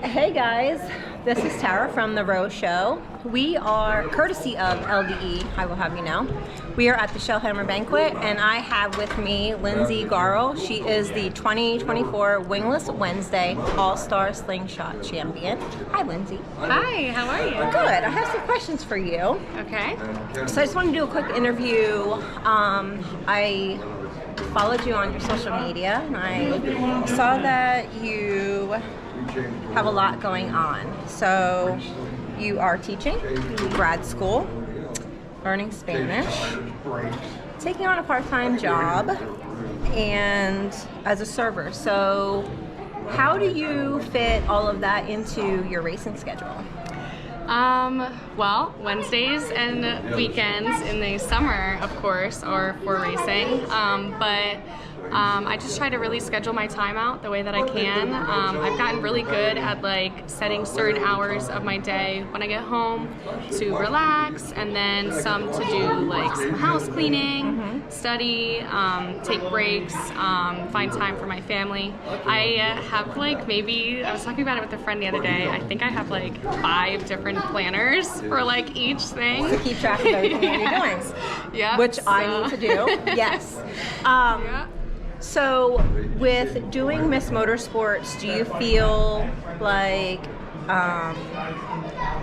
Hey guys, this is Tara from The Row Show. We are, courtesy of LDE, I will have you know, we are at the Shellhammer Banquet, and I have with me Lindsay Garl. She is the 2024 Wingless Wednesday All-Star Slingshot Champion. Hi Lindsay. Hi, how are you? Good. I have some questions for you. Okay. So I just want to do a quick interview. I followed you on your social media, and I saw that you have a lot going on. So you are teaching, grad school, learning Spanish, taking on a part-time job, and as a server. So how do you fit all of that into your racing schedule? Well, Wednesdays and weekends in the summer, of course, are for racing. I just try to really schedule my time out the way that I can. I've gotten really good at setting certain hours of my day when I get home to relax, and then some to do some house cleaning, study, take breaks, find time for my family. I have maybe, I was talking about it with a friend the other day, I think I have 5 different planners for each thing. To keep track of everything that you're doing. Yeah. Which I need to do. Yes. Yeah. So with doing Miss Motorsports, do you feel like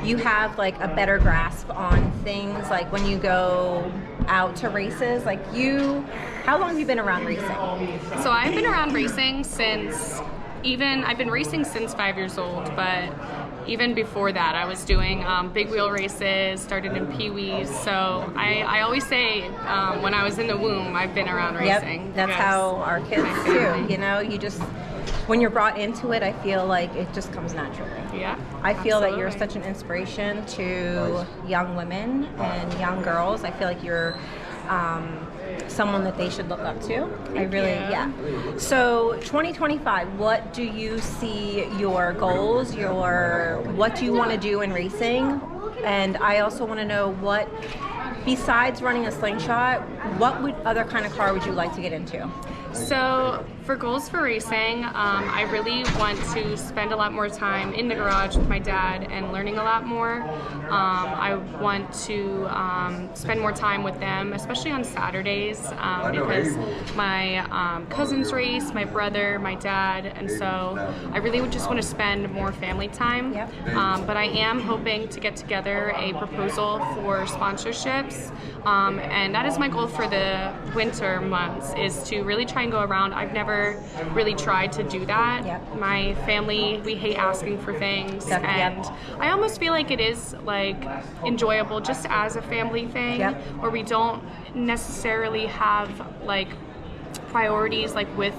you have a better grasp on things when you go out to races? How long have you been around racing? So I've been around racing since I've been racing since 5 years old, but even before that, I was doing big wheel races, started in Pee-wees. So I always say when I was in the womb, I've been around racing. Yep, that's how our kids too. You just, when you're brought into it, I feel like it just comes naturally. Yeah. I feel that you're such an inspiration to young women and young girls. I feel like you're someone that they should look up to. Yeah. So 2025, what do you see your goals, what do you want to do in racing? And I also want to know what, besides running a slingshot, what other kind of car would you like to get into? So for goals for racing, I really want to spend a lot more time in the garage with my dad and learning a lot more. I want to spend more time with them, especially on Saturdays, because my cousins race, my brother, my dad, and so I really would just want to spend more family time. Yep. But I am hoping to get together a proposal for sponsorships, and that is my goal for the winter months, is to really try and go around. I've never really tried to do that. Yep. My family, we hate asking for things, and I almost feel like it is enjoyable just as a family thing, where we don't necessarily have priorities with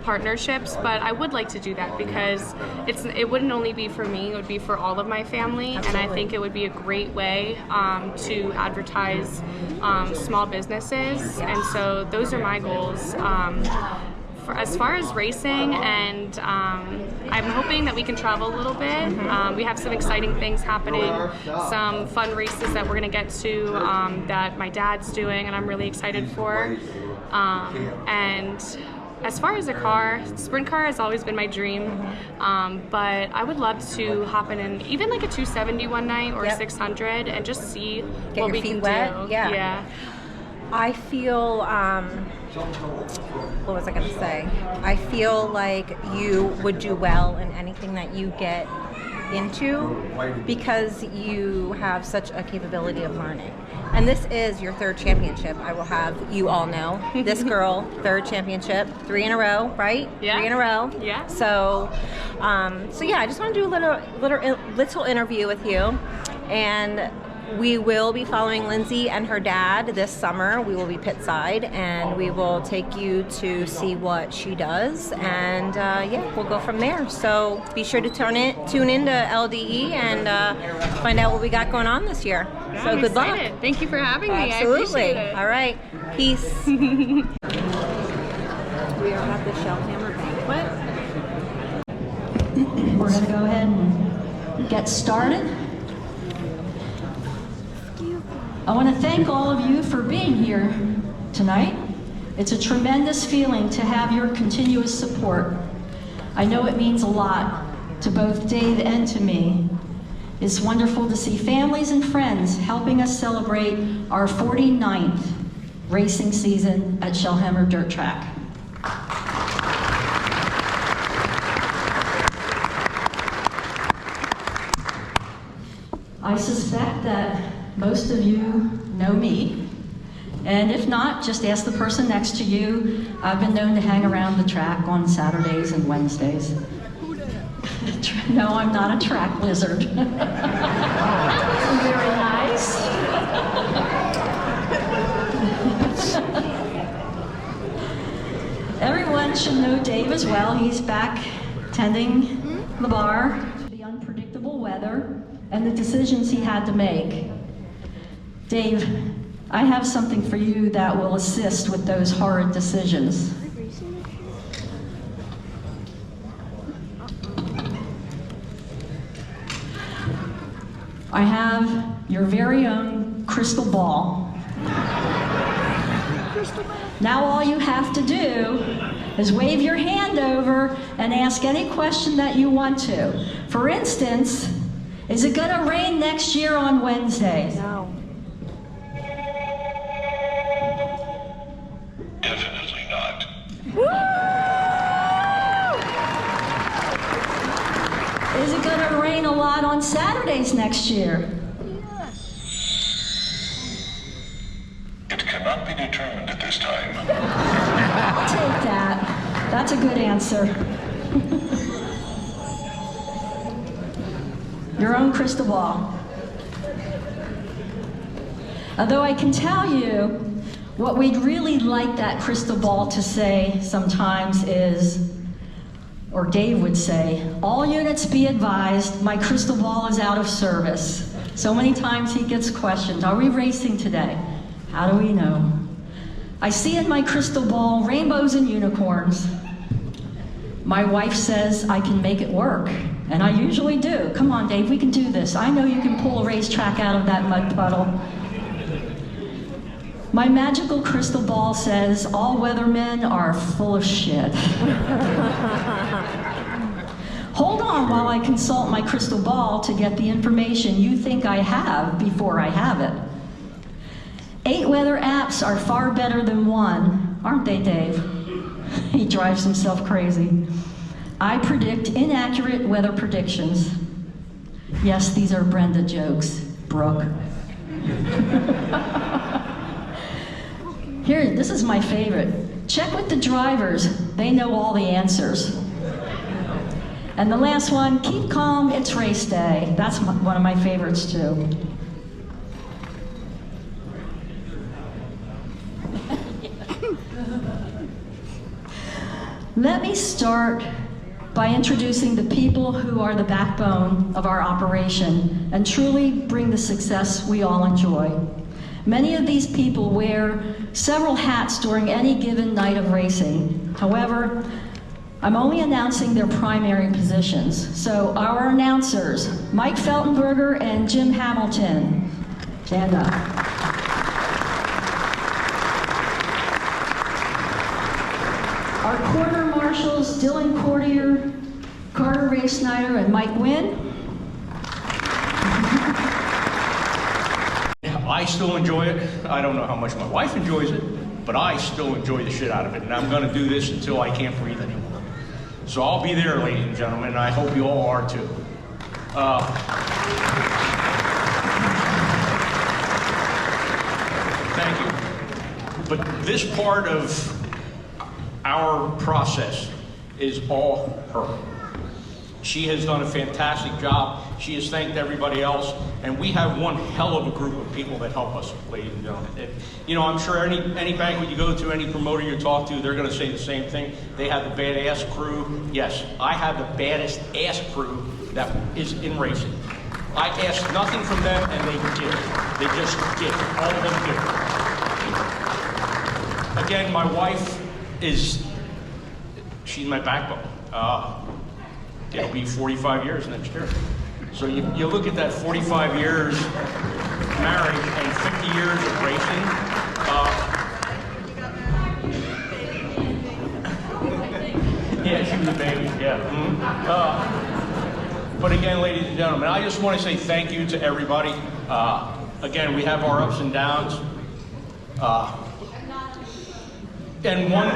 partnerships, but I would like to do that because it wouldn't only be for me, it would be for all of my family. Absolutely. And I think it would be a great way to advertise small businesses, and so those are my goals. As far as racing, and I'm hoping that we can travel a little bit. We have some exciting things happening, some fun races that we're going to get to that my dad's doing, and I'm really excited for. And as far as a car, sprint car has always been my dream, but I would love to hop in even a 270 one night or 600 and just see what we can do. Yeah. I feel, what was I going to say? I feel like you would do well in anything that you get into because you have such a capability of learning. And this is your 3rd championship. I will have you all know. This girl, 3rd championship, 3 in a row, right? Yeah. 3 in a row. Yeah. So yeah, I just want to do a little interview with you, and we will be following Lindsay and her dad this summer. We will be pit side, and we will take you to see what she does, and we'll go from there. So be sure to tune in to LDE and find out what we got going on this year. Yeah, so I'm good excited. luck. Thank you for having me. Absolutely. I appreciate it. All right. Peace. We are at the Shellhammer Banquet. We're going to go ahead and get started. I want to thank all of you for being here tonight. It's a tremendous feeling to have your continuous support. I know it means a lot to both Dave and to me. It's wonderful to see families and friends helping us celebrate our 49th racing season at Shellhammer Dirt Track. I suspect that most of you know me, and if not, just ask the person next to you. I've been known to hang around the track on Saturdays and Wednesdays. No, I'm not a track lizard. Very nice. Everyone should know Dave as well. He's back tending the bar. The unpredictable weather and the decisions he had to make. Dave, I have something for you that will assist with those hard decisions. I have your very own crystal ball. Now all you have to do is wave your hand over and ask any question that you want to. For instance, is it going to rain next year on Wednesdays? No. Definitely not. Is it going to rain a lot on Saturdays next year? It cannot be determined at this time. I'll take that. That's a good answer. Your own crystal ball. Although I can tell you, what we'd really like that crystal ball to say sometimes is, or Dave would say, all units be advised, my crystal ball is out of service. So many times he gets questioned, are we racing today? How do we know? I see in my crystal ball rainbows and unicorns. My wife says I can make it work, and I usually do. Come on, Dave, we can do this. I know you can pull a racetrack out of that mud puddle. My magical crystal ball says all weathermen are full of shit. Hold on while I consult my crystal ball to get the information you think I have before I have it. 8 weather apps are far better than 1, aren't they, Dave? He drives himself crazy. I predict inaccurate weather predictions. Yes, these are Brenda jokes, Brooke. Here, this is my favorite. Check with the drivers. They know all the answers. And the last one, keep calm, it's race day. That's one of my favorites too. Let me start by introducing the people who are the backbone of our operation and truly bring the success we all enjoy. Many of these people wear several hats during any given night of racing. However, I'm only announcing their primary positions. So our announcers, Mike Feltenberger and Jim Hamilton. Stand up. Our quarter marshals, Dylan Courtier, Carter Ray Snyder, and Mike Wynn. I still enjoy it. I don't know how much my wife enjoys it, but I still enjoy the shit out of it, and I'm going to do this until I can't breathe anymore. So I'll be there, ladies and gentlemen, and I hope you all are too. Thank you. But this part of our process is all her. She has done a fantastic job. She has thanked everybody else, and we have one hell of a group of people that help us, ladies and gentlemen. You know, I'm sure any banquet you go to, any promoter you talk to, they're going to say the same thing. They have the badass crew. Yes, I have the baddest ass crew that is in racing. I ask nothing from them, and they give. They just give. All of them give. Again, my wife she's my backbone. It'll be 45 years next year. So you look at that 45 years marriage and 50 years of racing. Yeah, she was a baby, yeah. But again, ladies and gentlemen, I just want to say thank you to everybody. Again, we have our ups and downs. And what?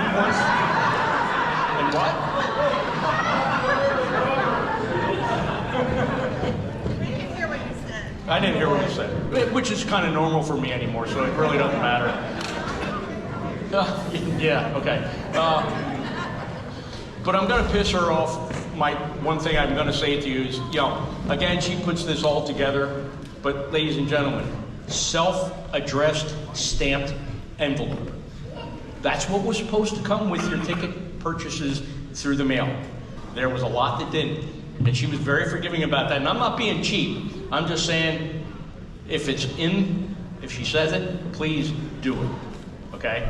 I didn't hear what you said, which is kind of normal for me anymore, so it really doesn't matter. Yeah, okay. But I'm going to piss her off. One thing I'm going to say to you is, again, she puts this all together, but ladies and gentlemen, self-addressed stamped envelope. That's what was supposed to come with your ticket purchases through the mail. There was a lot that didn't, and she was very forgiving about that. And I'm not being cheap. I'm just saying, if she says it, please do it, okay?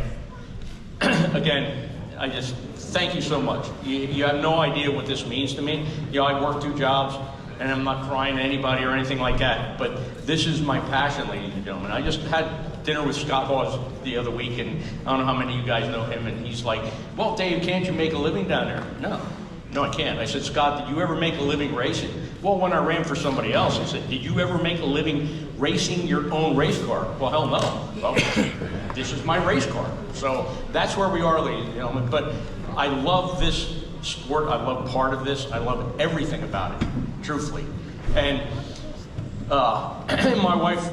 Again, I just thank you so much. You have no idea what this means to me. I work 2 jobs, and I'm not crying to anybody or anything like that, but this is my passion, ladies and gentlemen. I just had dinner with Scott Hawes the other week, and I don't know how many of you guys know him, and he's like, well, Dave, can't you make a living down there? No, I can't. I said, Scott, did you ever make a living racing? Well, when I ran for somebody else, I said, did you ever make a living racing your own race car? Well, hell no. Well, this is my race car. So that's where we are, ladies and gentlemen. But I love this sport. I love part of this. I love everything about it, truthfully. And my wife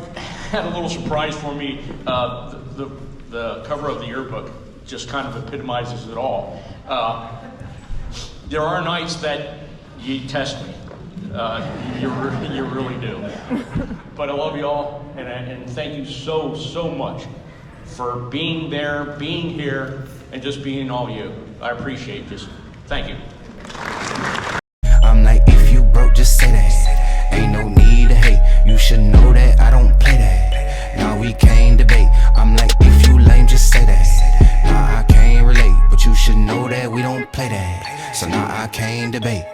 had a little surprise for me. The cover of the yearbook just kind of epitomizes it all. There are nights that you test me. You really do. But I love you all, and thank you so much for being there, being here, and just being all you. I appreciate this. Thank you. I'm like, if you broke, just say that. Ain't no need to hate. You should know that I don't play that. Now we can't debate. I'm like, if you lame, just say that. Nah, I can't relate, but you should know that we don't play that. So now I can't debate.